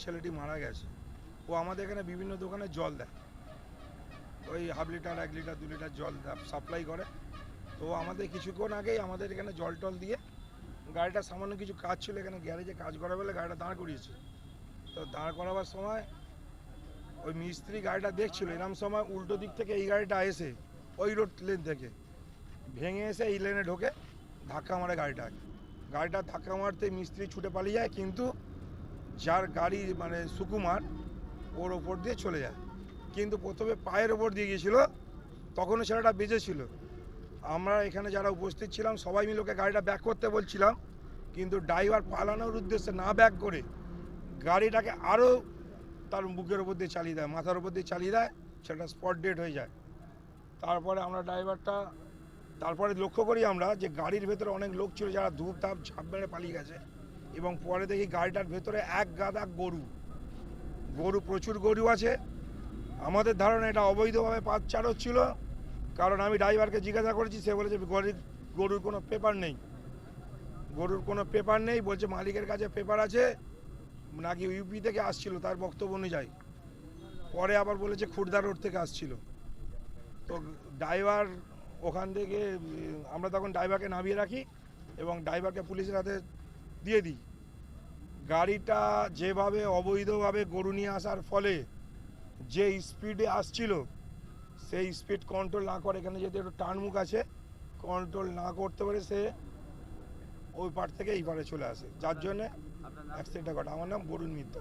ছেলেটি মারা গেছে, ও আমাদের এখানে বিভিন্ন দোকানে জল দেয়, ওই 1/2 লিটার 1 লিটার 2 লিটার জল সাপ্লাই করে। তো আমাদের কিছুক্ষণ আগেই আমাদের এখানে জল টল দিয়ে গাড়িটা সামান্য কিছু কাজ ছিল, এখানে গ্যারেজে কাজ করা বলে গাড়িটা দাঁড় করিয়েছে। তো দাঁড় করাবার সময় ওই মিস্ত্রি গাড়িটা দেখছিল, এরকম সময় উল্টো দিক থেকে এই গাড়িটা এসে ওই রোড লেন থেকে ভেঙে এসে এই লেনে ঢোকে, ধাক্কা মারে গাড়িটা ধাক্কা মারতে মিস্ত্রি ছুটে পালিয়ে যায়, কিন্তু যার গাড়ি মানে সুকুমার ওর ওপর দিয়ে চলে যায়। কিন্তু প্রথমে পায়ের ওপর দিয়ে গিয়েছিল, তখনও ছেলেটা বেঁচেছিল। আমরা এখানে যারা উপস্থিত ছিলাম সবাই মিলে ওকে গাড়িটা ব্যাক করতে বলছিলাম, কিন্তু ড্রাইভার পালানোর উদ্দেশ্যে না ব্যাক করে গাড়িটাকে আরও তার বুকের ওপর দিয়ে চালিয়ে দেয়, মাথার ওপর দিয়ে চালিয়ে দেয়, সেটা স্পট ডেড হয়ে যায়। তারপরে আমরা তারপরে লক্ষ্য করি আমরা যে গাড়ির ভেতরে অনেক লোক ছিল যারা ধূপ ধাপ ঝাঁপ মেরে পালিয়ে গেছে, এবং পরে দেখি গাড়িটার ভেতরে এক গাদা গরু প্রচুর গরু আছে। আমাদের ধারণা এটা অবৈধভাবে পাচার হচ্ছিল, কারণ আমি ড্রাইভারকে জিজ্ঞাসা করেছি, সে বলেছে গরুর কোনো পেপার নেই, বলছে মালিকের কাছে পেপার আছে, নাকি ইউপি থেকে আসছিল তার বক্তব্য অনুযায়ী। পরে আবার বলেছে খুর্দা রোড থেকে আসছিল। তো ড্রাইভার ওখান থেকে আমরা তখন ড্রাইভারকে নামিয়ে রাখি এবং ড্রাইভারকে পুলিশের হাতে দিয়ে দিই। গাড়িটা যেভাবে অবৈধভাবে গরু নিয়ে আসার ফলে যে স্পিডে আসছিল, সেই স্পিড কন্ট্রোল না করে, এখানে যেহেতু একটু টার্নমুখ আছে, কন্ট্রোল না করতে পারে সে ওই পার থেকে এই পারে চলে আসে, যার জন্যে অ্যাক্সিডেন্টটা ঘটে। আমার নাম বরুণ মিত্র।